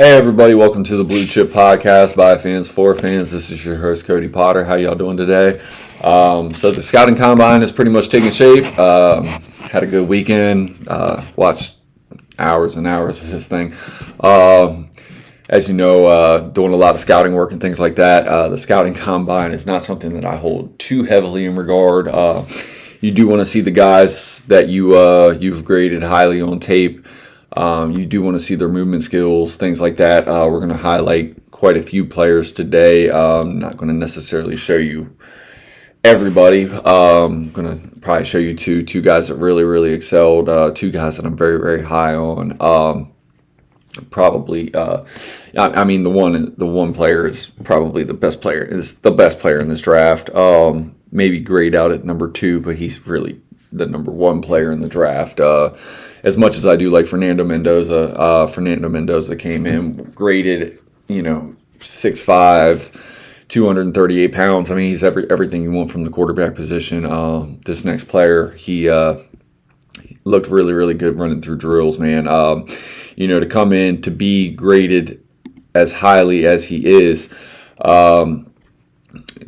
Hey everybody, welcome to the Blue Chip Podcast by fans for fans. This is your host Cody Potter. How y'all doing today? So the scouting combine is pretty much taking shape. Had a good weekend. Watched hours and hours of this thing. As you know, doing a lot of scouting work and things like that. The scouting combine is not something that I hold too heavily in regard. You do want to see the guys that you've graded highly on tape. You do want to see their movement skills, things like that. We're going to highlight quite a few players today. I'm not going to necessarily show you everybody. I'm going to probably show you two guys that really excelled, two guys that I'm very high on. The one player is probably the best player. Is the best player in this draft. Maybe grayed out at number 2, but he's really the number 1 player in the draft. As much as I do like Fernando Mendoza came in graded, 6'5", 238 pounds. I mean, he's everything you want from the quarterback position. This next player, he looked really good running through drills, man. To come in to be graded as highly as he is,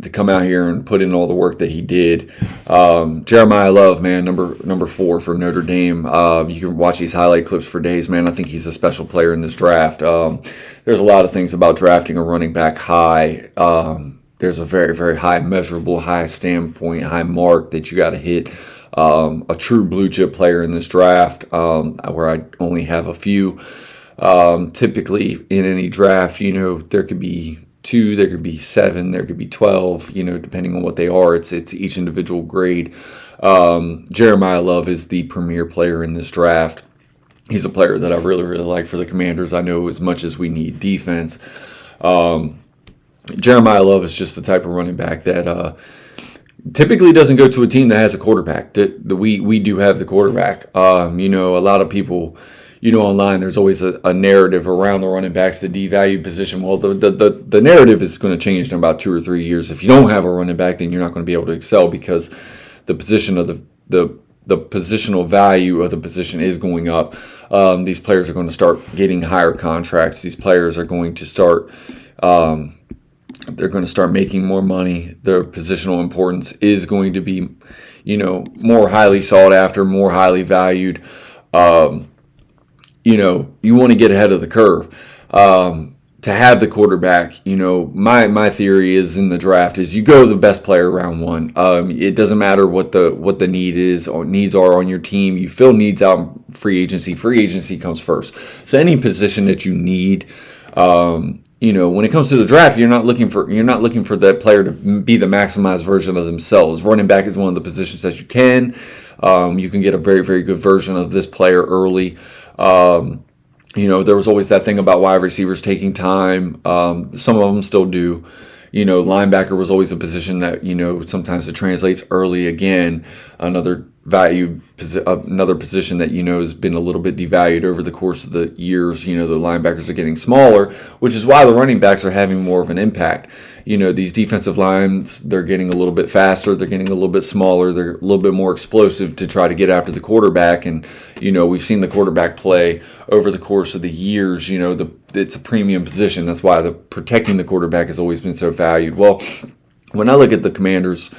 to come out here and put in all the work that he did. Jeremiah Love, man, number 4 for Notre Dame. You can watch these highlight clips for days, man. I think he's a special player in this draft. There's a lot of things about drafting a running back high. There's a very high measurable, high standpoint, high mark that you got to hit. A true blue chip player in this draft, where I only have a few. Typically in any draft, there could be 2, there could be 7, there could be 12, depending on what they are. It's each individual grade. Jeremiah Love is the premier player in this draft. He's a player that I really like for the Commanders. I know as much as we need defense, Jeremiah Love is just the type of running back that typically doesn't go to a team that has a quarterback. We do have the quarterback. A lot of people, online, there's always a narrative around the running backs, the devalued position. Well, the narrative is going to change in about 2 or 3 years. If you don't have a running back, then you're not going to be able to excel because the position of the positional value of the position is going up. These players are going to start getting higher contracts. These players are going to start they're going to start making more money. Their positional importance is going to be, more highly sought after, more highly valued. You want to get ahead of the curve. To have the quarterback, my theory is in the draft is you go the best player round 1. It doesn't matter what the needs are on your team. You fill needs out in free agency. Free agency comes first. So any position that you need, when it comes to the draft, you're not looking for that player to be the maximized version of themselves. Running back is one of the positions that you can. You can get a very good version of this player early. There was always that thing about wide receivers taking time. Some of them still do. Linebacker was always a position that, sometimes it translates early again. Another position that, has been a little bit devalued over the course of the years. The linebackers are getting smaller, which is why the running backs are having more of an impact. These defensive lines, they're getting a little bit faster. They're getting a little bit smaller. They're a little bit more explosive to try to get after the quarterback. And, we've seen the quarterback play over the course of the years. It's a premium position. That's why protecting the quarterback has always been so valued. Well, when I look at the Commanders,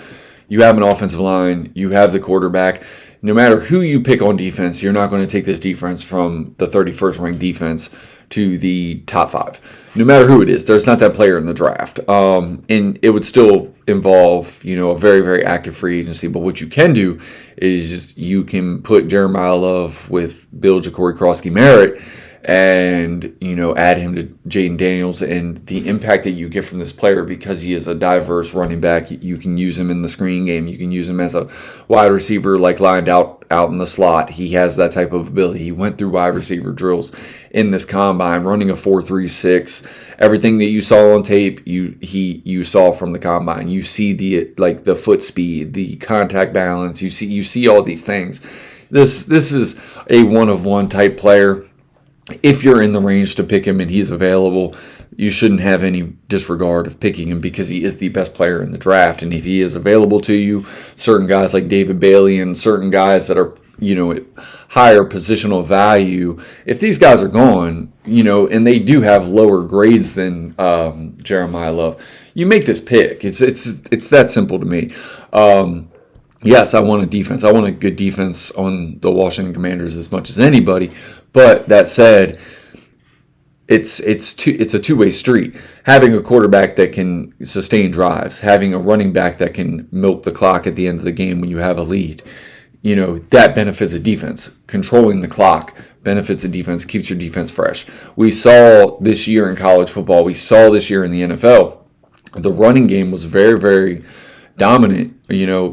you have an offensive line, you have the quarterback. No matter who you pick on defense, you're not going to take this defense from the 31st ranked defense to the top 5. No matter who it is, there's not that player in the draft. And it would still involve, a very active free agency. But what you can do is you can put Jeremiah Love with Bill Jacory-Krosky-Merritt and, add him to Jaden Daniels, and the impact that you get from this player because he is a diverse running back. You can use him in the screen game. You can use him as a wide receiver, like lined out in the slot. He has that type of ability. He went through wide receiver drills in this combine, running a 4.36. Everything that you saw on tape, you saw from the combine. You see the foot speed, the contact balance. You see all these things. This is a one-of-one type player. If you're in the range to pick him and he's available, you shouldn't have any disregard of picking him because he is the best player in the draft. And if he is available to you, certain guys like David Bailey and certain guys that are higher positional value. If these guys are gone, and they do have lower grades than Jeremiah Love, you make this pick. It's that simple to me. Yes, I want a defense. I want a good defense on the Washington Commanders as much as anybody. But that said, it's a two-way street. Having a quarterback that can sustain drives, having a running back that can milk the clock at the end of the game when you have a lead, that benefits a defense. Controlling the clock benefits a defense, keeps your defense fresh. We saw this year in college football, we saw this year in the NFL, the running game was very, very dominant.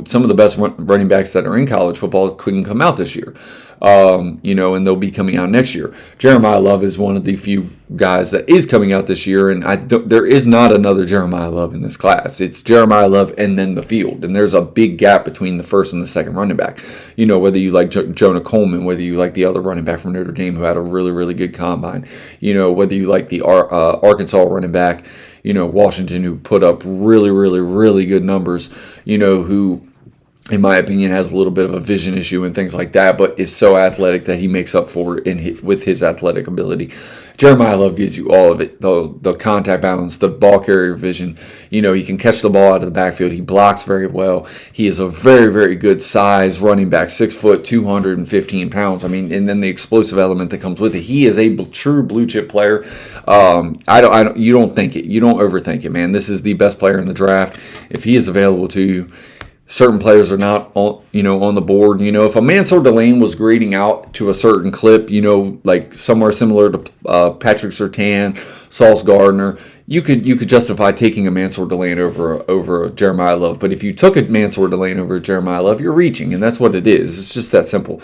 Some of the best running backs that are in college football couldn't come out this year, and they'll be coming out next year. Jeremiah Love is one of the few guys that is coming out this year, and there is not another Jeremiah Love in this class. It's Jeremiah Love and then the field, and there's a big gap between the first and the second running back. Whether you like Jonah Coleman, whether you like the other running back from Notre Dame who had a really, really good combine, whether you like the Arkansas running back, Washington, who put up really, really, really good numbers, who, in my opinion, has a little bit of a vision issue and things like that, but is so athletic that he makes up for it with his athletic ability. Jeremiah Love gives you all of it, the contact balance, the ball carrier vision. He can catch the ball out of the backfield. He blocks very well. He is a very, very good size running back, 6 foot, 215 pounds. And then the explosive element that comes with it. He is a true blue chip player. You don't think it. You don't overthink it, man. This is the best player in the draft. If he is available to you, certain players are not on the board. If a Mansour Delane was grading out to a certain clip, like somewhere similar to Patrick Surtain, Sauce Gardner, you could justify taking a Mansour Delane over Jeremiah Love. But if you took a Mansour Delane over Jeremiah Love, you're reaching, and that's what it is. It's just that simple.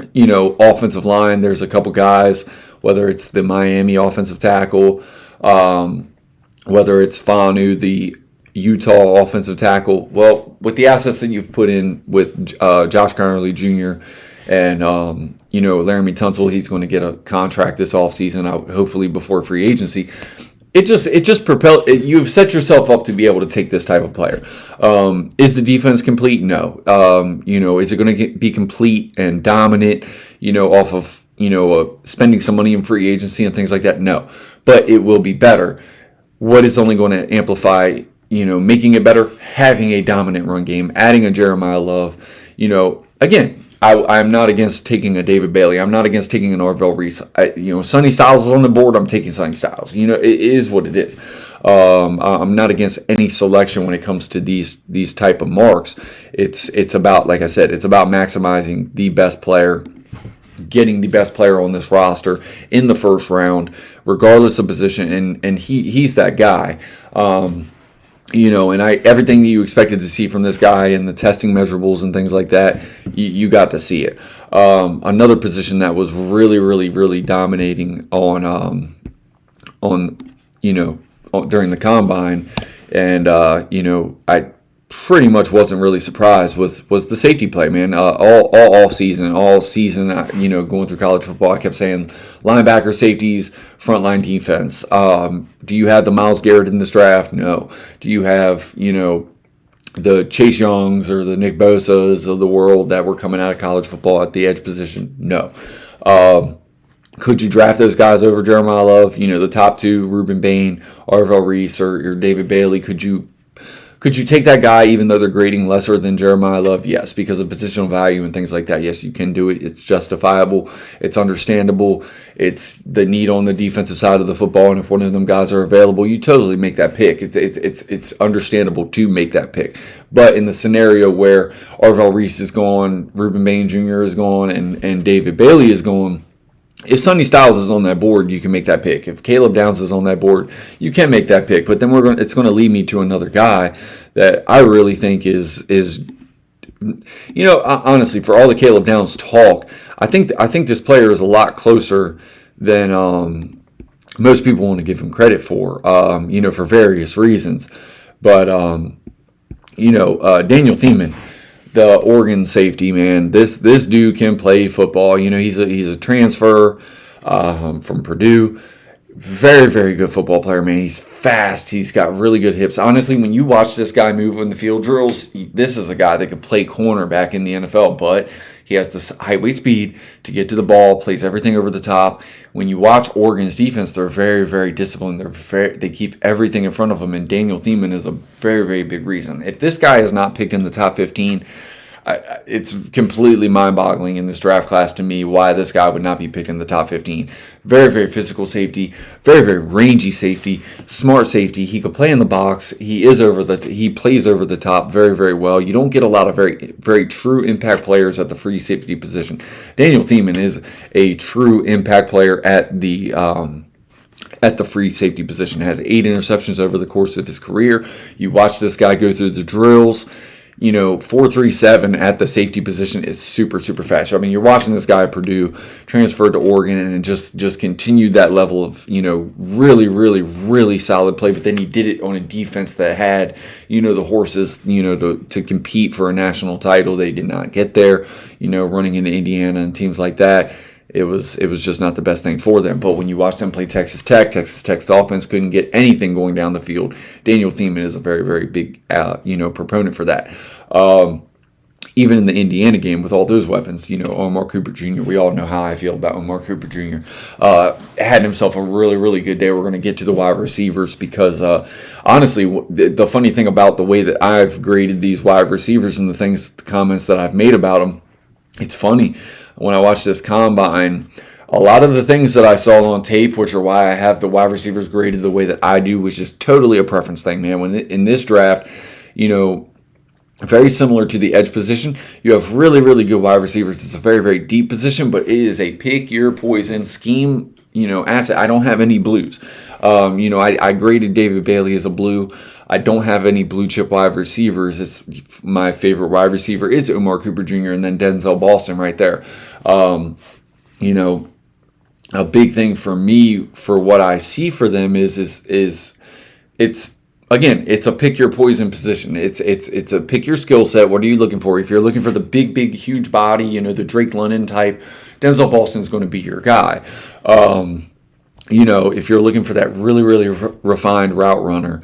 Offensive line, there's a couple guys, whether it's the Miami offensive tackle, whether it's Fanu, the Utah offensive tackle. Well, with the assets that you've put in with Josh Connerly Jr. and Laramie Tunsil, he's going to get a contract this offseason, hopefully before free agency. It just propelled. You've set yourself up to be able to take this type of player. Is the defense complete? No. Is it going to be complete and dominant? Off of spending some money in free agency and things like that? No. But it will be better. What is only going to amplify making it better? Having a dominant run game, adding a Jeremiah Love. Again, I'm not against taking a David Bailey. I'm not against taking an Arvell Reese. Sonny Styles is on the board. I'm taking Sonny Styles. It is what it is. I'm not against any selection when it comes to these type of marks. It's about, like I said, it's about maximizing the best player, getting the best player on this roster in the first round, regardless of position, and he's that guy. Everything that you expected to see from this guy and the testing measurables and things like that, you got to see it. Another position that was really, really, really dominating on during the combine, and I pretty much wasn't really surprised was the safety play, man. All season, going through college football, I kept saying linebacker, safeties, frontline defense. Do you have the Myles Garrett in this draft? No. Do you have the Chase Youngs or the Nick Bosas of the world that were coming out of college football at the edge position? No. Could you draft those guys over Jeremiah Love? The top two, Ruben Bain, Arvell Reese, or David Bailey. Could you take that guy even though they're grading lesser than Jeremiah Love? Yes, because of positional value and things like that. Yes, you can do it. It's justifiable. It's understandable. It's the need on the defensive side of the football, and if one of them guys are available, you totally make that pick. It's understandable to make that pick. But in the scenario where Arvell Reese is gone, Ruben Bain Jr. is gone, and David Bailey is gone, if Sonny Styles is on that board, you can make that pick. If Caleb Downs is on that board, you can make that pick. But then it's going to lead me to another guy that I really think is honestly, for all the Caleb Downs talk, I think this player is a lot closer than most people want to give him credit for. For various reasons. But Daniel Thiemann, the Oregon safety, man. This dude can play football. He's a transfer from Purdue. Very, very good football player, man. He's fast. He's got really good hips. Honestly, when you watch this guy move in the field drills, this is a guy that could play cornerback in the NFL, but he has the height, weight, speed to get to the ball, plays everything over the top. When you watch Oregon's defense, they're very, very disciplined. They keep everything in front of them, and Daniel Thiemann is a very, very big reason. If this guy is not picked in the top 15, it's completely mind-boggling in this draft class to me why this guy would not be picked in the top 15. Very, very physical safety, very, very rangy safety, smart safety. He could play in the box. He plays over the top very, very well. You don't get a lot of very, very true impact players at the free safety position. Daniel Thiemann is a true impact player at the free safety position. Has 8 interceptions over the course of his career. You watch this guy go through the drills. 4.37 at the safety position is super, super fast. I mean, you're watching this guy at Purdue, transferred to Oregon, and just continued that level of, really, really, really solid play. But then he did it on a defense that had, the horses, to compete for a national title. They did not get there, running into Indiana and teams like that. It was just not the best thing for them. But when you watch them play Texas Tech's offense couldn't get anything going down the field. Daniel Thiemann is a very, very big, proponent for that. Even in the Indiana game with all those weapons, Omar Cooper Jr., we all know how I feel about Omar Cooper Jr. Had himself a really, really good day. We're going to get to the wide receivers because, honestly, the funny thing about the way that I've graded these wide receivers and the comments that I've made about them, it's funny. When I watched this combine, a lot of the things that I saw on tape, which are why I have the wide receivers graded the way that I do, was just totally a preference thing, man. When in this draft, very similar to the edge position, you have really, really good wide receivers. It's a very, very deep position, but it is a pick your poison scheme, asset. I don't have any blues. I graded David Bailey as a blue. I don't have any blue chip wide receivers. My favorite wide receiver is Omar Cooper Jr. and then Denzel Boston right there. A big thing for me for what I see for them is it's a pick your poison position. It's a pick your skill set. What are you looking for? If you're looking for the big, huge body, the Drake London type, Denzel Boston's going to be your guy. If you're looking for that really, really refined route runner,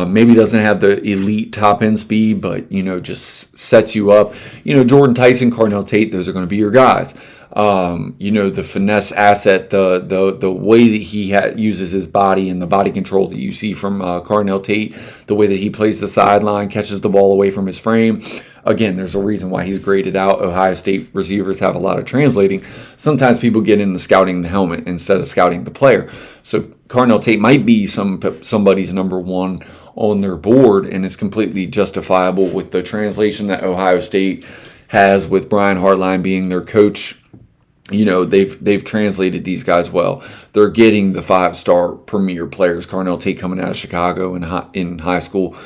maybe doesn't have the elite top end speed, but just sets you up. Jordan Tyson, Carnell Tate, those are going to be your guys. The finesse asset, the way that he uses his body and the body control that you see from Carnell Tate, the way that he plays the sideline, catches the ball away from his frame. Again, there's a reason why he's graded out. Ohio State receivers have a lot of translating. Sometimes people get into scouting the helmet instead of scouting the player. So Carnell Tate might be somebody's number one on their board, and it's completely justifiable with the translation that Ohio State has with Brian Hartline being their coach. They've translated these guys well. They're getting the 5-star premier players. Carnell Tate coming out of Chicago in high school,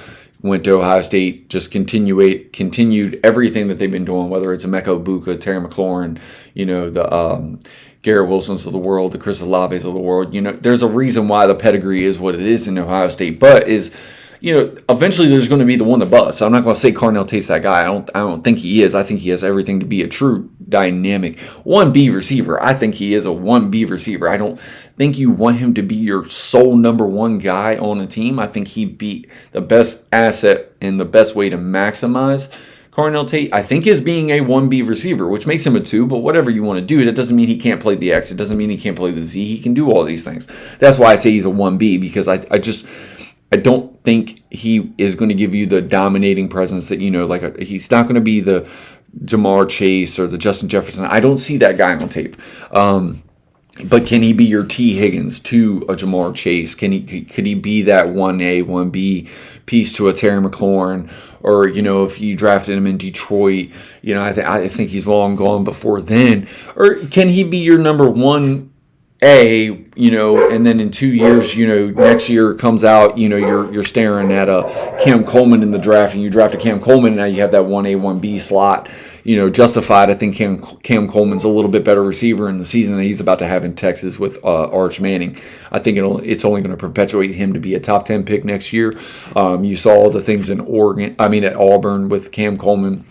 went to Ohio State, just continued everything that they've been doing, whether it's Emeka Egbuka, Terry McLaurin, the Garrett Wilsons of the world, the Chris Olaves of the world. There's a reason why the pedigree is what it is in Ohio State, but eventually there's going to be the one that busts. I'm not going to say Carnell Tate's that guy. I don't think he is. I think he has everything to be a true dynamic 1B receiver. I think he is a 1B receiver. I don't think you want him to be your sole number one guy on a team. I think he'd be the best asset and the best way to maximize Carnell Tate, I think, is being a 1B receiver, which makes him a 2, but whatever you want to do, that doesn't mean he can't play the X. It doesn't mean he can't play the Z. He can do all these things. That's why I say he's a 1B, because I don't think he is going to give you the dominating presence that, he's not going to be the Jamar Chase or the Justin Jefferson. I don't see that guy on tape. But can he be your T. Higgins to a Jamar Chase? Could he be that 1A, 1B piece to a Terry McLaurin? Or, if you drafted him in Detroit, I think he's long gone before then. Or can he be your number 1A, and then in 2 years, next year comes out, you're staring at a Cam Coleman in the draft, and you draft a Cam Coleman, and now you have that 1A, 1B slot, justified. I think Cam Coleman's a little bit better receiver in the season that he's about to have in Texas with Arch Manning. I think it's only going to perpetuate him to be a top 10 pick next year. You saw all the things at Auburn with Cam Coleman.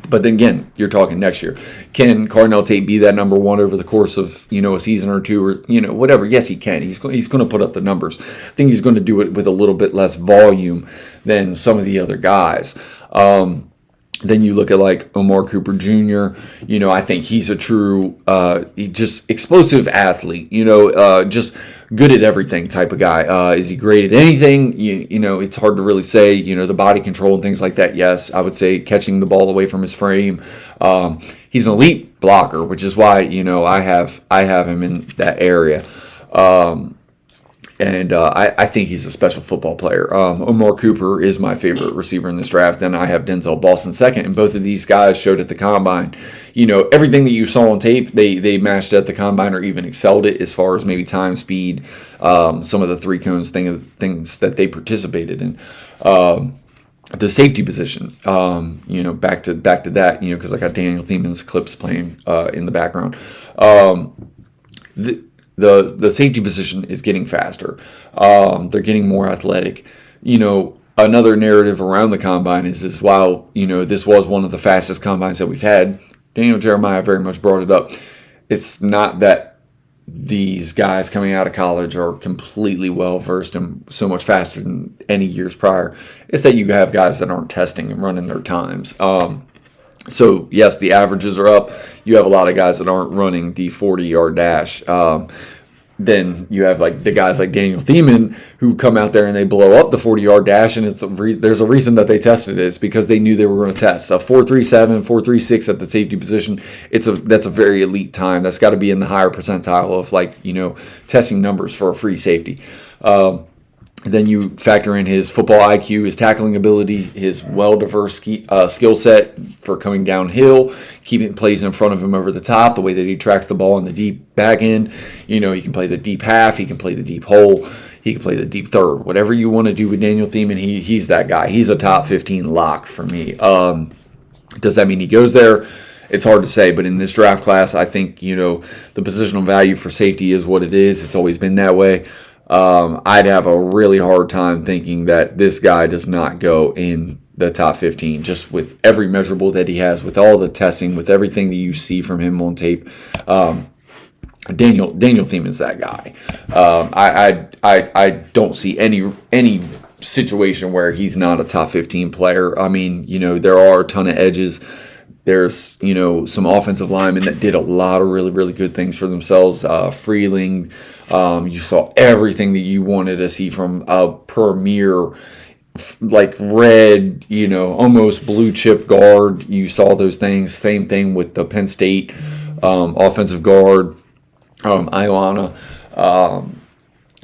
But then again, you're talking next year. Can Cardinal Tate be that number one over the course of, a season or two, or, whatever? Yes, he can. He's going to put up the numbers. I think he's going to do it with a little bit less volume than some of the other guys. Then you look at like Omar Cooper Jr. I think he's a true, just explosive athlete. Just good at everything type of guy. Is he great at anything? It's hard to really say. The body control and things like that. Yes, I would say catching the ball away from his frame. He's an elite blocker, which is why I have him in that area. And I think he's a special football player. Omar Cooper is my favorite receiver in this draft, and I have Denzel Boston second. And both of these guys showed at the combine, everything that you saw on tape, they matched at the combine or even excelled it as far as maybe time, speed, some of the three cones things that they participated in. The safety position, back to that, because I got Daniel Thieman's clips playing in the background. The safety position is getting faster. They're getting more athletic. Another narrative around the combine is this: while this was one of the fastest combines that we've had, Daniel Jeremiah very much brought it up. It's not that these guys coming out of college are completely well versed and so much faster than any years prior. It's that you have guys that aren't testing and running their times. So, yes, the averages are up. You have a lot of guys that aren't running the 40-yard dash. Then you have like the guys like Daniel Thieman who come out there and they blow up the 40-yard dash, and there's a reason that they tested it. It's because they knew they were going to test. A 4.37, 4.36 at the safety position, that's a very elite time. That's got to be in the higher percentile of testing numbers for a free safety. Then you factor in his football IQ, his tackling ability, his well-diverse skill set for coming downhill, keeping plays in front of him over the top, the way that he tracks the ball in the deep back end. He can play the deep half, he can play the deep hole, he can play the deep third. Whatever you want to do with Daniel Thieman, he's that guy. He's a top 15 lock for me. Does that mean he goes there? It's hard to say, but in this draft class, I think, the positional value for safety is what it is. It's always been that way. I'd have a really hard time thinking that this guy does not go in the top 15, just with every measurable that he has, with all the testing, with everything that you see from him on tape. Daniel Thieman's that guy. I don't see any situation where he's not a top 15 player. I mean, there are a ton of edges. There's, some offensive linemen that did a lot of really, really good things for themselves. Freeling, you saw everything that you wanted to see from a premier, like red, almost blue chip guard. You saw those things. Same thing with the Penn State offensive guard, Ioana.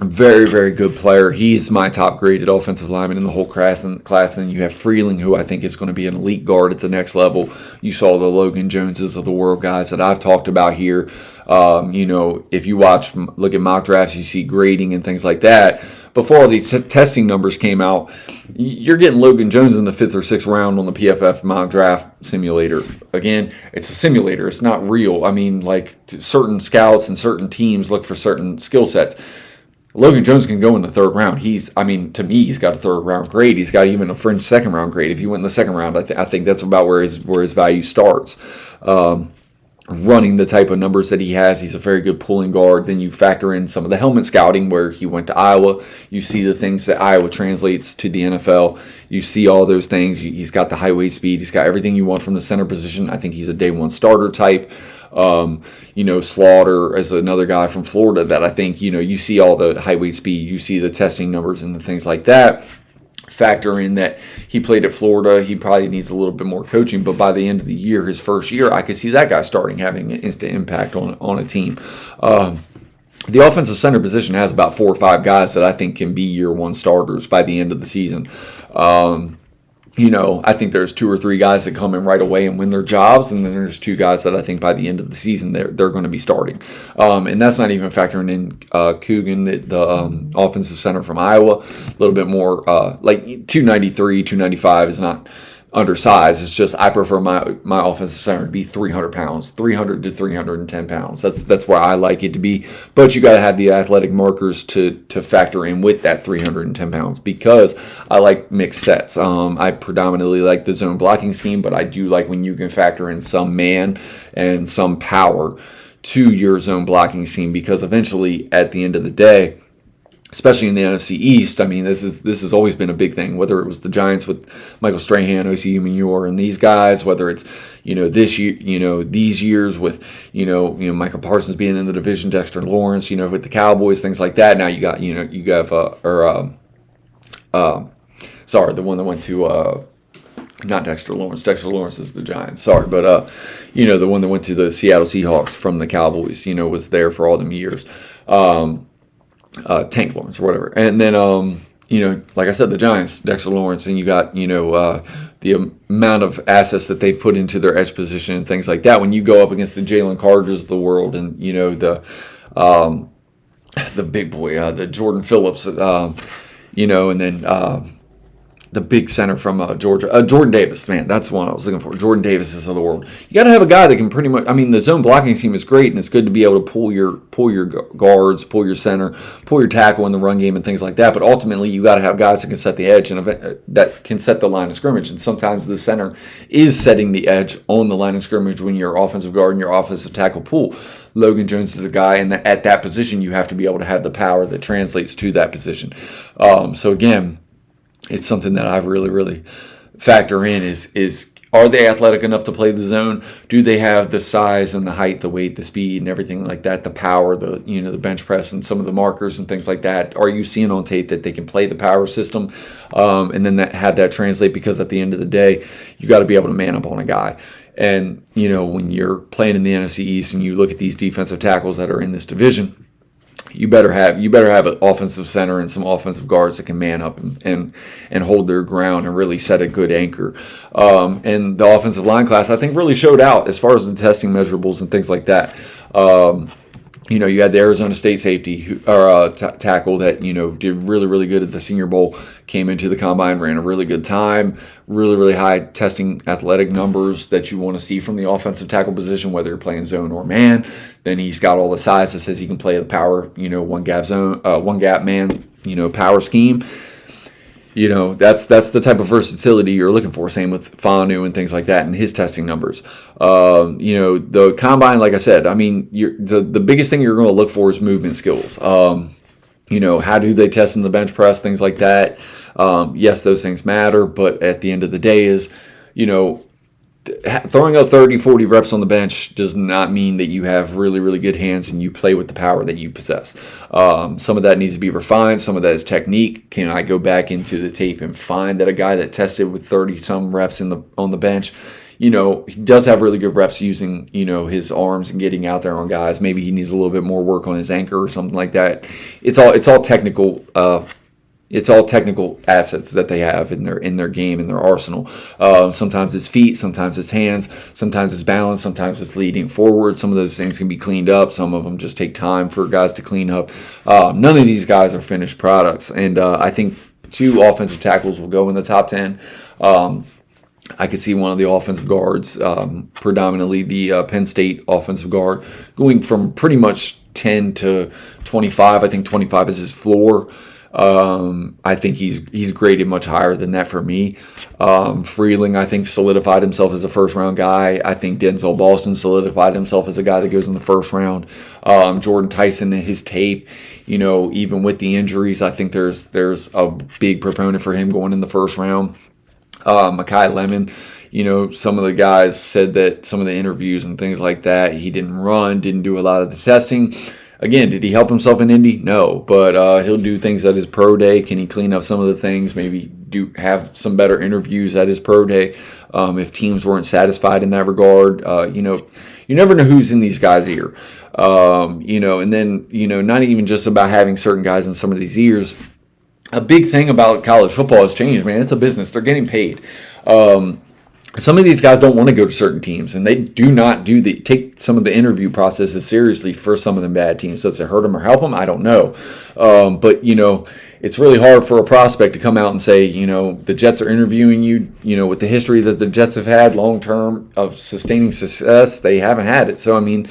Very, very good player. He's my top graded offensive lineman in the whole class. And you have Freeling, who I think is going to be an elite guard at the next level. You saw the Logan Joneses of the world, guys that I've talked about here. If you look at mock drafts, you see grading and things like that. Before all these testing numbers came out, you're getting Logan Jones in the 5th or 6th round on the PFF mock draft simulator. Again, it's a simulator. It's not real. I mean, like certain scouts and certain teams look for certain skill sets. Logan Jones can go in the 3rd round. To me, he's got a 3rd round grade. He's got even a fringe 2nd round grade. If he went in the 2nd round, I think that's about where his value starts. Running the type of numbers that he has, he's a very good pulling guard. Then you factor in some of the helmet scouting where he went to Iowa. You see the things that Iowa translates to the NFL. You see all those things. He's got the high weight speed. He's got everything you want from the center position. I think he's a day one starter type. Slaughter as another guy from Florida that I think, you see all the high weight speed, you see the testing numbers and the things like that. Factor in that he played at Florida, he probably needs a little bit more coaching, but by the end of the year, his first year, I could see that guy having an instant impact on a team. The offensive center position has about 4 or 5 guys that I think can be year one starters by the end of the season. I think there's 2 or 3 guys that come in right away and win their jobs, and then there's 2 guys that I think by the end of the season they're going to be starting. And that's not even factoring in Coogan, the offensive center from Iowa. A little bit more, like 293, 295 is not undersized. It's just I prefer my offensive center to be 300 pounds, 300 to 310 pounds. That's where I like it to be. But you got to have the athletic markers to factor in with that 310 pounds, because I like mixed sets. I predominantly like the zone blocking scheme, but I do like when you can factor in some man and some power to your zone blocking scheme, because eventually at the end of the day, especially in the NFC East, I mean, this has always been a big thing. Whether it was the Giants with Michael Strahan, O.C. Umenyior, and these guys, whether it's this year, these years with Michael Parsons being in the division, Dexter Lawrence, with the Cowboys, things like that. Now you have the one that went to not Dexter Lawrence. Dexter Lawrence is the Giants. Sorry, but the one that went to the Seattle Seahawks from the Cowboys, was there for all them years. Tank Lawrence or whatever. And then, like I said, the Giants, Dexter Lawrence, and you got, the amount of assets that they've put into their edge position and things like that. When you go up against the Jalen Carters of the world and, the big boy, the Jordan Phillips, and then the big center from Georgia, Jordan Davis, man, that's the one I was looking for. Jordan Davis is of the world. You got to have a guy that can pretty much. I mean, the zone blocking scheme is great, and it's good to be able to pull your guards, pull your center, pull your tackle in the run game, and things like that. But ultimately, you got to have guys that can set the edge and that can set the line of scrimmage. And sometimes the center is setting the edge on the line of scrimmage when your offensive guard and your offensive tackle pull. Logan Jones is a guy, and at that position, you have to be able to have the power that translates to that position. So again, it's something that I really, really factor in is are they athletic enough to play the zone? Do they have the size and the height, the weight, the speed, and everything like that, the power, the bench press and some of the markers and things like that? Are you seeing on tape that they can play the power system and then have that translate? Because at the end of the day, you got to be able to man up on a guy. And, when you're playing in the NFC East and you look at these defensive tackles that are in this division, you better have an offensive center and some offensive guards that can man up and hold their ground and really set a good anchor. And the offensive line class, I think, really showed out as far as the testing measurables and things like that. You had the Arizona State safety tackle that did really, really good at the Senior Bowl, came into the combine, ran a really good time, really, really high testing athletic numbers that you want to see from the offensive tackle position, whether you're playing zone or man. Then he's got all the size that says he can play the power, one gap zone, one gap man, power scheme. That's the type of versatility you're looking for. Same with Fanu and things like that and his testing numbers. The combine, like I said, I mean, the biggest thing you're going to look for is movement skills. How do they test in the bench press, things like that. Yes, those things matter, but at the end of the day is, throwing out 30, 40 reps on the bench does not mean that you have really, really good hands and you play with the power that you possess. Some of that needs to be refined. Some of that is technique. Can I go back into the tape and find that a guy that tested with 30-some reps on the bench, he does have really good reps using, his arms and getting out there on guys. Maybe he needs a little bit more work on his anchor or something like that. It's all technical. It's all technical assets that they have in their game, in their arsenal. Sometimes it's feet, sometimes it's hands, sometimes it's balance, sometimes it's leading forward. Some of those things can be cleaned up. Some of them just take time for guys to clean up. None of these guys are finished products, and I think 2 offensive tackles will go in the top 10. I could see one of the offensive guards, predominantly the Penn State offensive guard, going from pretty much 10 to 25. I think 25 is his floor. I think he's graded much higher than that for me. Freeling, I think, solidified himself as a first-round guy. I think Denzel Boston solidified himself as a guy that goes in the first round. Jordan Tyson and his tape, even with the injuries, I think there's a big proponent for him going in the first round. Mekhi Lemon, some of the guys said that some of the interviews and things like that, he didn't run, didn't do a lot of the testing. Again, did he help himself in Indy? No, but he'll do things at his pro day. Can he clean up some of the things? Maybe have some better interviews at his pro day if teams weren't satisfied in that regard. You never know who's in these guys' ear. And then, not even just about having certain guys in some of these ears. A big thing about college football has changed, man. It's a business. They're getting paid. some of these guys don't want to go to certain teams, and they do not take some of the interview processes seriously for some of the bad teams. So does it hurt them or help them? I don't know. But it's really hard for a prospect to come out and say, the Jets are interviewing you. With the history that the Jets have had long term of sustaining success, they haven't had it. So I mean,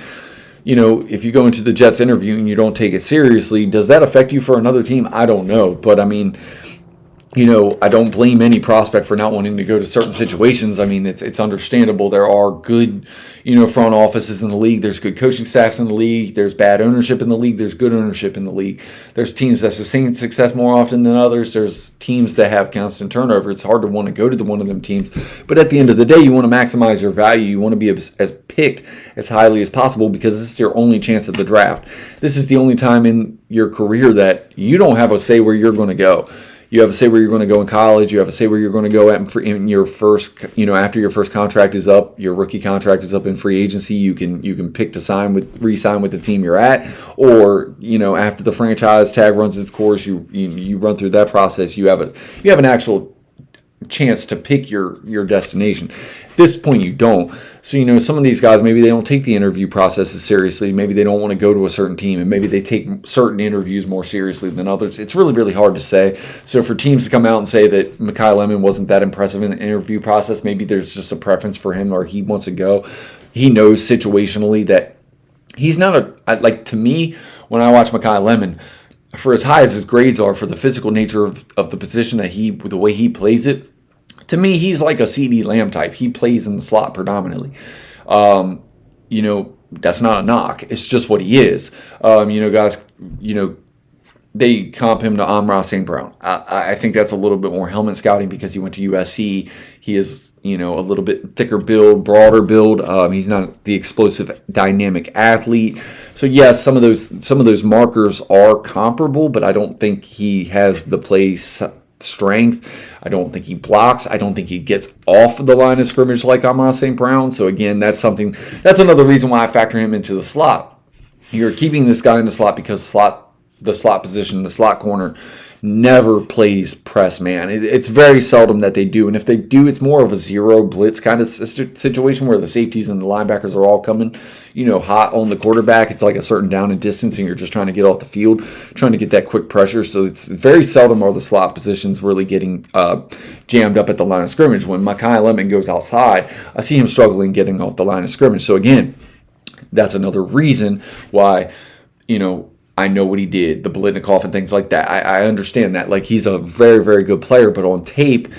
if you go into the Jets interview and you don't take it seriously, does that affect you for another team? I don't know, but I mean, I don't blame any prospect for not wanting to go to certain situations. I mean, it's understandable. There are good, front offices in the league. There's good coaching staffs in the league. There's bad ownership in the league. There's good ownership in the league. There's teams that sustain success more often than others. There's teams that have constant turnover. It's hard to want to go to one of them teams. But at the end of the day, you want to maximize your value. You want to be as picked as highly as possible because this is your only chance at the draft. This is the only time in your career that you don't have a say where you're going to go. You have a say where you're going to go in college. You have a say where you're going to go in your first, after your first contract is up, your rookie contract is up in free agency. You can pick to re-sign with the team you're at, or after the franchise tag runs its course, you run through that process. You have an actual chance to pick your destination. At this point, you don't. So some of these guys, maybe they don't take the interview processes seriously. Maybe they don't want to go to a certain team, and maybe they take certain interviews more seriously than others. It's really, really hard to say. So for teams to come out and say that Mekhi Lemon wasn't that impressive in the interview process, maybe there's just a preference for him, or he wants to go. He knows situationally that he's not to me, when I watch Mekhi Lemon, for as high as his grades are, for the physical nature of the position the way he plays it, to me, he's like a CD Lamb type. He plays in the slot predominantly. That's not a knock. It's just what he is. Guys, they comp him to Amon-Ra St. Brown. I think that's a little bit more helmet scouting because he went to USC. He is, a little bit thicker build, broader build. He's not the explosive, dynamic athlete. So yes, some of those markers are comparable, but I don't think he has the play strength. I don't think he blocks. I don't think he gets off the line of scrimmage like Amon-Ra St. Brown. So again, that's another reason why I factor him into the slot. You're keeping this guy in the slot because the slot position, the slot corner, never plays press man. It's very seldom that they do, and if they do, it's more of a zero blitz kind of situation where the safeties and the linebackers are all coming, hot on the quarterback. It's like a certain down and distance, and you're just trying to get off the field, trying to get that quick pressure. So it's very seldom are the slot positions really getting jammed up at the line of scrimmage. When Mekhi Lemon goes outside, I see him struggling getting off the line of scrimmage. So again, that's another reason why, I know what he did, the Biletnikoff and things like that. I understand that. Like, he's a very, very good player, but on tape,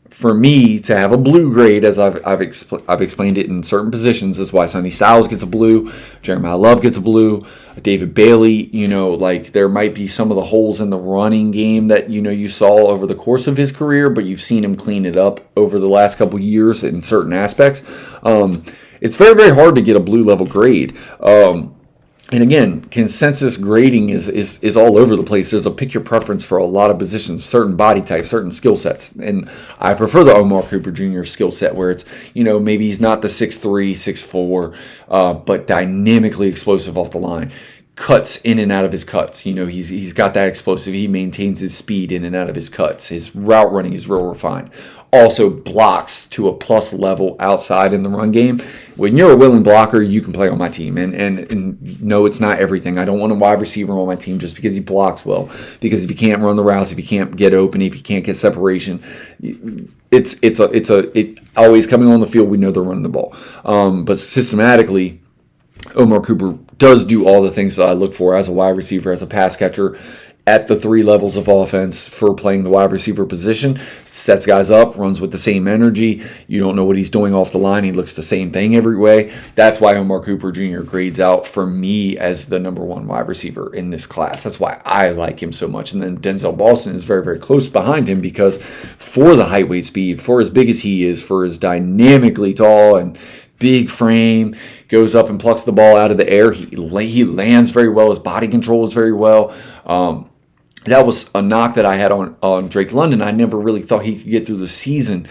for me to have a blue grade, as I've explained it in certain positions, is why Sonny Styles gets a blue, Jeremiah Love gets a blue, David Bailey. There might be some of the holes in the running game that you saw over the course of his career, but you've seen him clean it up over the last couple years in certain aspects. It's very, very hard to get a blue level grade. And again, consensus grading is all over the place. There's a pick your preference for a lot of positions, certain body types, certain skill sets. And I prefer the Omar Cooper Jr. skill set where it's, maybe he's not the 6'3", 6'4", but dynamically explosive off the line. Cuts in and out of his cuts. He's got that explosive. He maintains his speed in and out of his cuts. His route running is real refined. Also blocks to a plus level outside in the run game. When you're a willing blocker, you can play on my team. And no, it's not everything. I don't want a wide receiver on my team just because he blocks well. Because if he can't run the routes, if he can't get open, if he can't get separation, it always coming on the field. We know they're running the ball. But systematically, Omar Cooper does do all the things that I look for as a wide receiver, as a pass catcher, at the three levels of offense for playing the wide receiver position. Sets guys up, runs with the same energy. You don't know what he's doing off the line. He looks the same thing every way. That's why Omar Cooper Jr. grades out for me as the number one wide receiver in this class. That's why I like him so much. And then Denzel Boston is very, very close behind him because for the height, weight, speed, for as big as he is, for as dynamically tall and big frame, goes up and plucks the ball out of the air. He lands very well. His body control is very well. That was a knock that I had on Drake London. I never really thought he could get through the season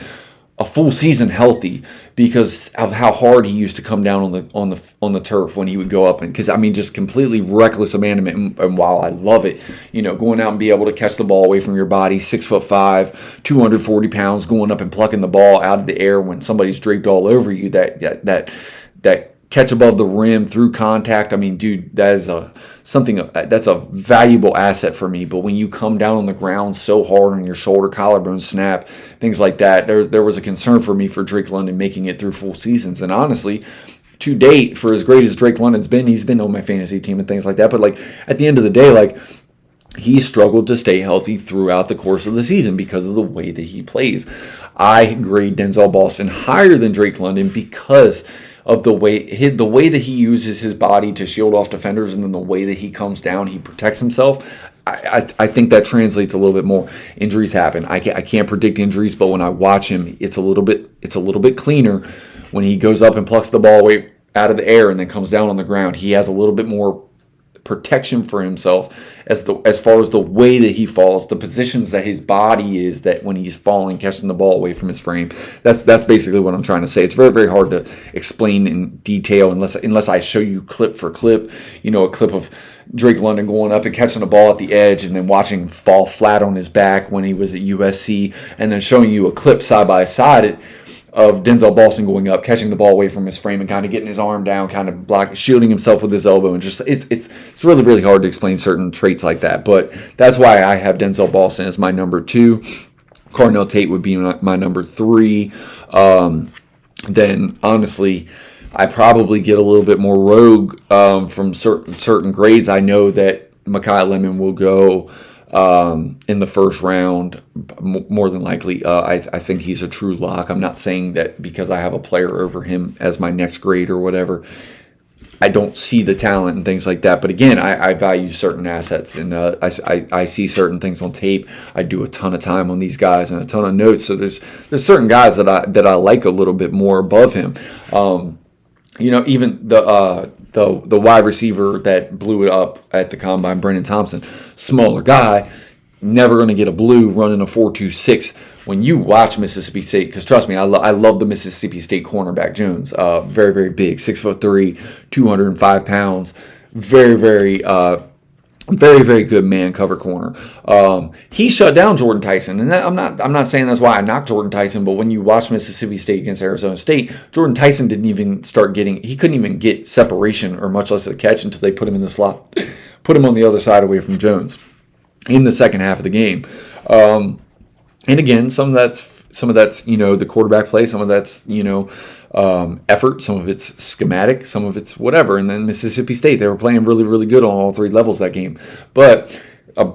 a full season healthy because of how hard he used to come down on the turf when he would go up, and because I mean just completely reckless abandonment. And while I love it, going out and be able to catch the ball away from your body, 6'5", 240 pounds, going up and plucking the ball out of the air when somebody's draped all over you, that catch above the rim through contact. I mean, dude, that is that's a valuable asset for me. But when you come down on the ground so hard on your shoulder, collarbone snap, things like that, there was a concern for me for Drake London making it through full seasons. And honestly, to date, for as great as Drake London's been, he's been on my fantasy team and things like that. But like at the end of the day, like he struggled to stay healthy throughout the course of the season because of the way that he plays. I grade Denzel Boston higher than Drake London because of the way that he uses his body to shield off defenders, and then the way that he comes down, he protects himself. I think that translates a little bit more. Injuries happen. I can't predict injuries, but when I watch him, it's a little bit cleaner when he goes up and plucks the ball away out of the air and then comes down on the ground. He has a little bit more protection for himself as far as the way that he falls, the positions that his body is, that when he's falling, catching the ball away from his frame. That's basically what I'm trying to say. It's very, very hard to explain in detail unless I show you clip for clip, a clip of Drake London going up and catching the ball at the edge and then watching him fall flat on his back when he was at USC, and then showing you a clip side by side of Denzel Boston going up, catching the ball away from his frame and kind of getting his arm down, kind of shielding himself with his elbow, and just it's really, really hard to explain certain traits like that. But that's why I have Denzel Boston as my number 2. Carnell Tate would be my number 3. Then honestly, I probably get a little bit more rogue from certain grades. I know that Mekhi Lemon will go in the first round, more than likely. I think he's a true lock. I'm not saying that because I have a player over him as my next grade or whatever, I don't see the talent and things like that. But again, I value certain assets, and I see certain things on tape. I do a ton of time on these guys and a ton of notes. So there's certain guys that I like a little bit more above him. Even the wide receiver that blew it up at the combine, Brennan Thompson, smaller guy, never going to get a blue running a 4.26. When you watch Mississippi State, because trust me, I love the Mississippi State cornerback Jones. Very, very big, 6'3", 205 pounds, very, very very, very good man cover corner. He shut down Jordan Tyson, and I'm not saying that's why I knocked Jordan Tyson. But when you watch Mississippi State against Arizona State, Jordan Tyson didn't even he couldn't even get separation or much less a catch until they put him in the slot, put him on the other side away from Jones in the second half of the game. And again, some of that's the quarterback play, some of that's effort, some of it's schematic, some of it's whatever. And then Mississippi State, they were playing really, really good on all 3 levels that game. But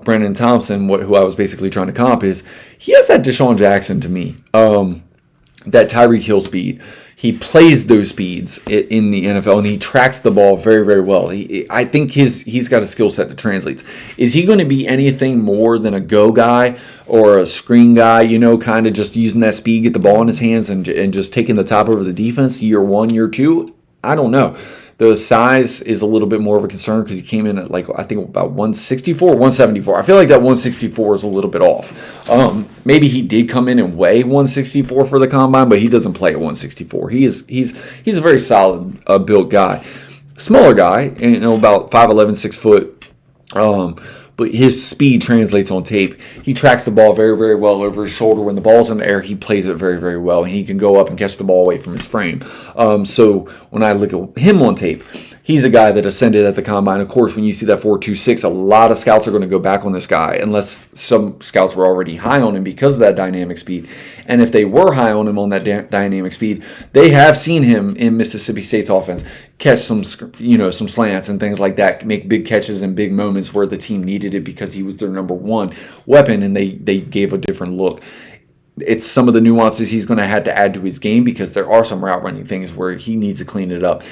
Brennan Thompson, who I was basically trying to comp, is he has that Deshaun Jackson to me, that Tyreek Hill speed. He plays those speeds in the NFL, and he tracks the ball very, very well. I think he's got a skill set that translates. Is he going to be anything more than a go guy or a screen guy, kind of just using that speed, get the ball in his hands, and just taking the top over the defense year 1, year 2? I don't know. The size is a little bit more of a concern because he came in at I think about 164, 174. I feel like that 164 is a little bit off. Maybe he did come in and weigh 164 for the combine, but he doesn't play at 164. He's a very solid built guy, smaller guy, and about 5'11", 6 foot. But his speed translates on tape. He tracks the ball very, very well over his shoulder. When the ball's in the air, he plays it very, very well. And he can go up and catch the ball away from his frame. So when I look at him on tape, he's a guy that ascended at the combine. Of course, when you see that 4.26, a lot of scouts are going to go back on this guy unless some scouts were already high on him because of that dynamic speed. And if they were high on him on that dynamic speed, they have seen him in Mississippi State's offense catch some slants and things like that, make big catches in big moments where the team needed it because he was their number 1 weapon, and they gave a different look. It's some of the nuances he's going to have to add to his game because there are some route running things where he needs to clean it up.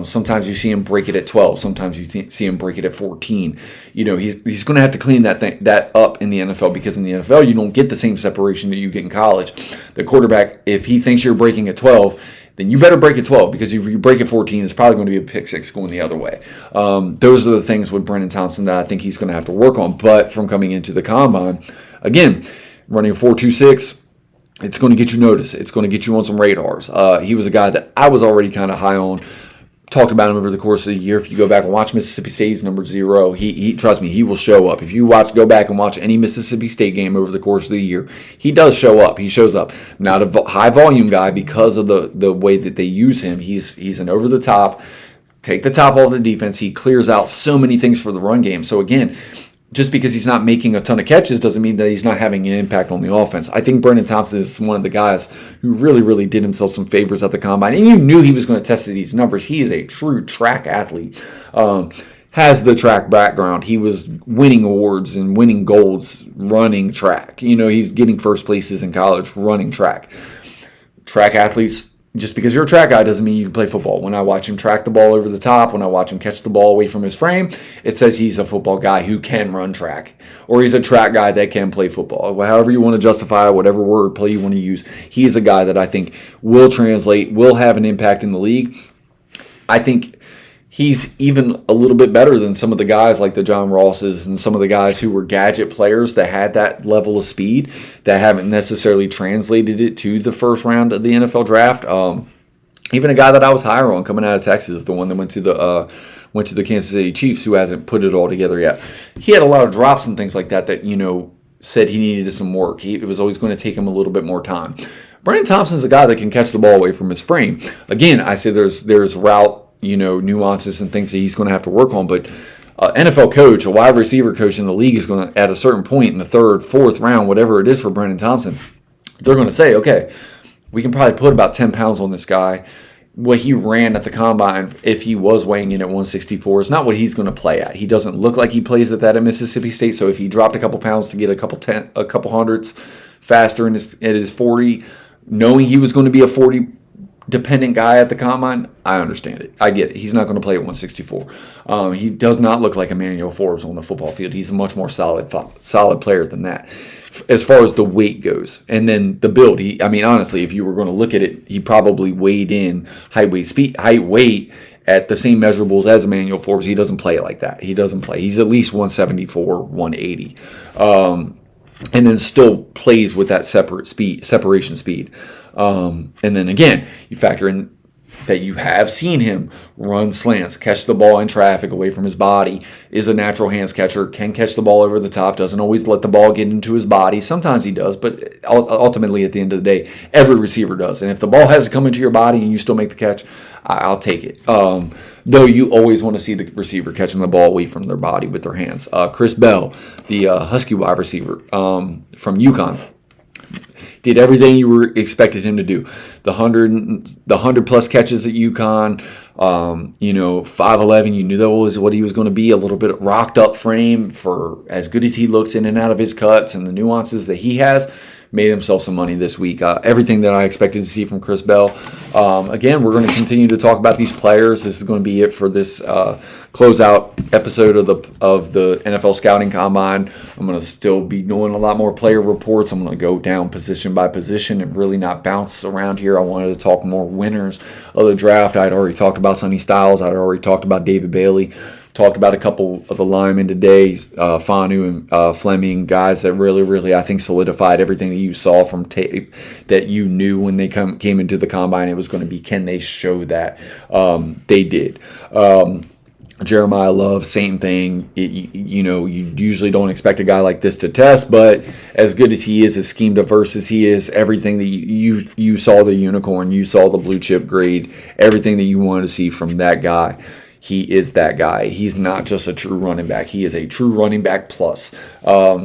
Sometimes you see him break it at 12. Sometimes you see him break it at 14. He's going to have to clean that up in the NFL because in the NFL you don't get the same separation that you get in college. The quarterback, if he thinks you're breaking at 12, then you better break at 12 because if you break at 14, it's probably going to be a pick six going the other way. Those are the things with Brennan Thompson that I think he's going to have to work on. But from coming into the combine, again, running a 4.26, It's going to get you noticed. It's going to get you on some radars. He was a guy that I was already kind of high on. Talked about him over the course of the year. If you go back and watch Mississippi State's number 0, he trust me, he will show up. If you go back and watch any Mississippi State game over the course of the year, he does show up. He shows up. Not a high volume guy because of the way that they use him. He's an over the top, take the top off the defense. He clears out so many things for the run game. So again, just because he's not making a ton of catches doesn't mean that he's not having an impact on the offense. I think Brennan Thompson is one of the guys who really, really did himself some favors at the combine. And you knew he was going to test these numbers. He is a true track athlete. Has the track background. He was winning awards and winning golds running track. He's getting first places in college running track. Track athletes, just because you're a track guy doesn't mean you can play football. When I watch him track the ball over the top, when I watch him catch the ball away from his frame, it says he's a football guy who can run track. Or he's a track guy that can play football. However you want to justify it, whatever word play you want to use, he's a guy that I think will translate, will have an impact in the league. I think he's even a little bit better than some of the guys like the John Rosses and some of the guys who were gadget players that had that level of speed that haven't necessarily translated it to the first round of the NFL draft. Even a guy that I was higher on coming out of Texas, the one that went to the Kansas City Chiefs, who hasn't put it all together yet. He had a lot of drops and things like that said he needed some work. It was always going to take him a little bit more time. Brennan Thompson's a guy that can catch the ball away from his frame. Again, I say there's route nuances and things that he's going to have to work on. But NFL coach, a wide receiver coach in the league is going to, at a certain point in the third, fourth round, whatever it is for Brennan Thompson, they're going to say, okay, we can probably put about 10 pounds on this guy. What he ran at the combine, if he was weighing in at 164, is not what he's going to play at. He doesn't look like he plays at that at Mississippi State. So if he dropped a couple pounds to get a couple hundreds faster at his 40, knowing he was going to be a 40 dependent guy at the combine, I understand it. I get it. He's not going to play at 164. He does not look like Emmanuel Forbes on the football field. He's a much more solid player than that as far as the weight goes. And then the build. Honestly, if you were going to look at it, he probably weighed in height, weight at the same measurables as Emmanuel Forbes. He doesn't play like that. He doesn't play. He's at least 174, 180. And then still plays with that separation speed. And then again, you factor in that you have seen him run slants, catch the ball in traffic away from his body, is a natural hands catcher, can catch the ball over the top, doesn't always let the ball get into his body. Sometimes he does, but ultimately at the end of the day, every receiver does. And if the ball has to come into your body and you still make the catch, I'll take it. Though you always want to see the receiver catching the ball away from their body with their hands. Chris Bell, the Husky wide receiver from UConn, did everything you were expected him to do. The 100 plus catches at UConn, 5'11", you knew that was what he was going to be. A little bit rocked up frame for as good as he looks in and out of his cuts and the nuances that he has. Made himself some money this week. Everything that I expected to see from Chris Bell. Again, we're going to continue to talk about these players. This is going to be it for this closeout episode of the NFL Scouting Combine. I'm going to still be doing a lot more player reports. I'm going to go down position by position and really not bounce around here. I wanted to talk more winners of the draft. I'd already talked about Sonny Styles. I'd already talked about David Bailey. Talked about a couple of the linemen today, Fanu and Fleming, guys that really, really, I think, solidified everything that you saw from tape that you knew when they came into the combine. It was going to be, can they show that? They did. Jeremiah Love, same thing. You usually don't expect a guy like this to test, but as good as he is, as scheme diverse as he is, everything that you saw the unicorn, you saw the blue chip grade, everything that you wanted to see from that guy. He is that guy. He's not just a true running back. He is a true running back plus.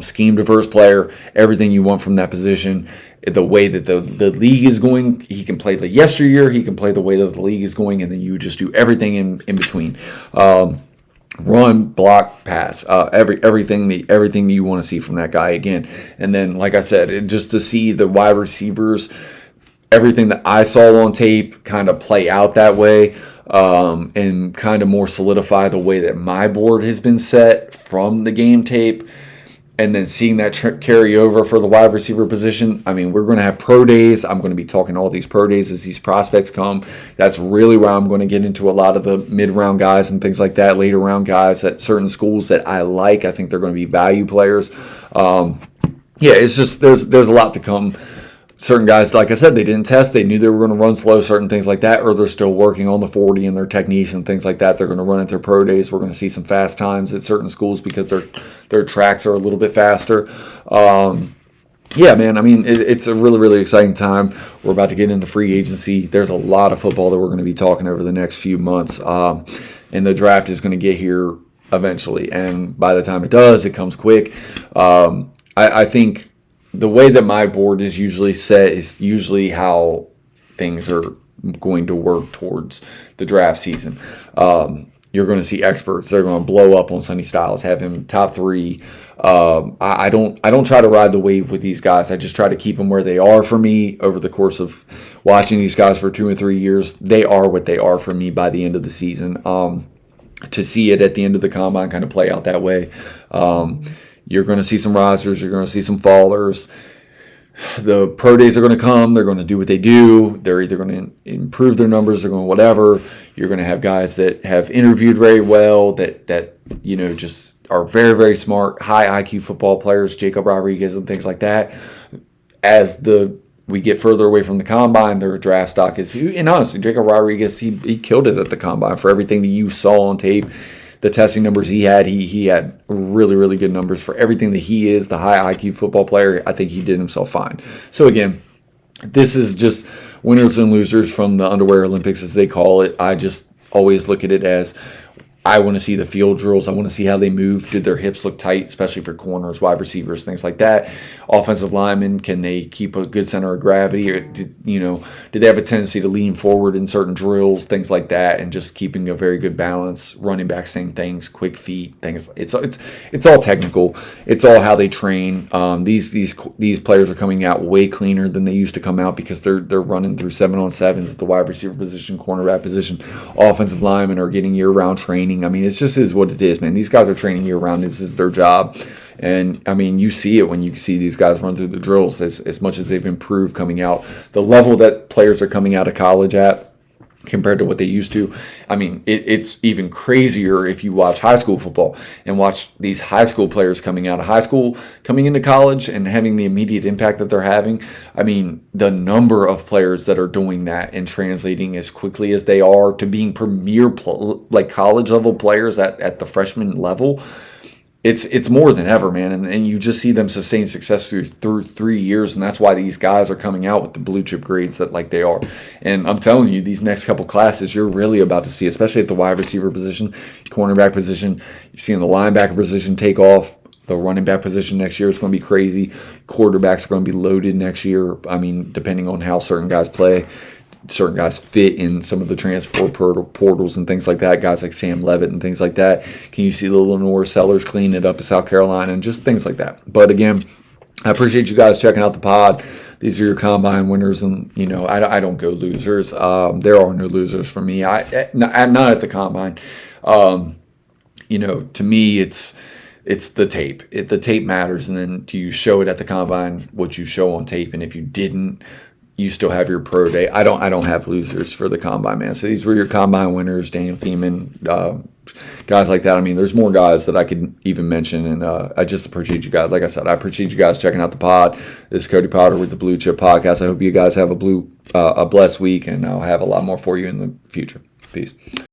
Scheme diverse player, everything you want from that position. The way that the league is going, he can play the yesteryear, he can play the way that the league is going, and then you just do everything in between. Run, block, pass, everything you want to see from that guy again. And then, like I said, just to see the wide receivers, everything that I saw on tape kind of play out that way. And kind of more solidify the way that my board has been set from the game tape, and then seeing that carry over for the wide receiver position. We're going to have pro days. I'm going to be talking all these pro days as these prospects come. That's really where I'm going to get into a lot of the mid-round guys and things like that, later round guys at certain schools that I like. I think they're going to be value players. It's just there's a lot to come. certain guys, like I said, they didn't test. They knew they were going to run slow, certain things like that, or they're still working on the 40 and their techniques and things like that. They're going to run at their pro days. We're going to see some fast times at certain schools because their tracks are a little bit faster. Yeah, man, I mean, it's a really, really exciting time. We're about to get into free agency. There's a lot of football that we're going to be talking over the next few months. And the draft is going to get here eventually. And by the time it does, it comes quick. I think the way that my board is usually set is usually how things are going to work towards the draft season. You're going to see experts. They're going to blow up on Sonny Styles, have him top 3. I don't try to ride the wave with these guys. I just try to keep them where they are for me over the course of watching these guys for 2 or 3 years. They are what they are for me by the end of the season. To see it at the end of the combine kind of play out that way. You're going to see some risers. You're going to see some fallers. The pro days are going to come. They're going to do what they do. They're either going to improve their numbers. They're going to whatever. You're going to have guys that have interviewed very well, that just are very, very smart, high IQ football players, Jacob Rodriguez and things like that. As we get further away from the combine, their draft stock is, and honestly, Jacob Rodriguez, he killed it at the combine for everything that you saw on tape. The testing numbers he had really, really good numbers for everything that he is, the high IQ football player. I think he did himself fine. So again, this is just winners and losers from the Underwear Olympics, as they call it. I just always look at it as, I want to see the field drills. I want to see how they move. Did their hips look tight, especially for corners, wide receivers, things like that? Offensive linemen, can they keep a good center of gravity? Or did they have a tendency to lean forward in certain drills, things like that, and just keeping a very good balance? Running back, same things, quick feet, things. It's all technical. It's all how they train. These players are coming out way cleaner than they used to come out because they're running through 7-on-7s at the wide receiver position, cornerback position. Offensive linemen are getting year-round training. I mean, it just is what it is, man. These guys are training year-round. This is their job. And, I mean, you see it when you see these guys run through the drills as much as they've improved coming out. The level that players are coming out of college at compared to what they used to, I mean, it's even crazier if you watch high school football and watch these high school players coming out of high school, coming into college and having the immediate impact that they're having. I mean, the number of players that are doing that and translating as quickly as they are to being premier college level players at the freshman level, it's more than ever, man. And you just see them sustain success through 3 years, and that's why these guys are coming out with the blue chip grades that like they are. And I'm telling you, these next couple classes, you're really about to see, especially at the wide receiver position, cornerback position, you're seeing the linebacker position take off. The running back position next year is going to be crazy. Quarterbacks are going to be loaded next year. I mean, depending on how certain guys play. Certain guys fit in some of the transfer portals and things like that. Guys like Sam Levitt and things like that. Can you see the Lenore Sellers clean it up in South Carolina and just things like that? But again, I appreciate you guys checking out the pod. These are your combine winners, and I don't go losers. There are no losers for me. Not at the combine. To me, it's the tape. The tape matters, and then do you show it at the combine what you show on tape? And if you didn't, you still have your pro day. I don't have losers for the combine, man. So these were your combine winners, Daniel Thiemann, guys like that. I mean, there's more guys that I could even mention, and I just appreciate you guys. Like I said, I appreciate you guys checking out the pod. This is Cody Potter with the Blue Chip Podcast. I hope you guys have a blessed week, and I'll have a lot more for you in the future. Peace.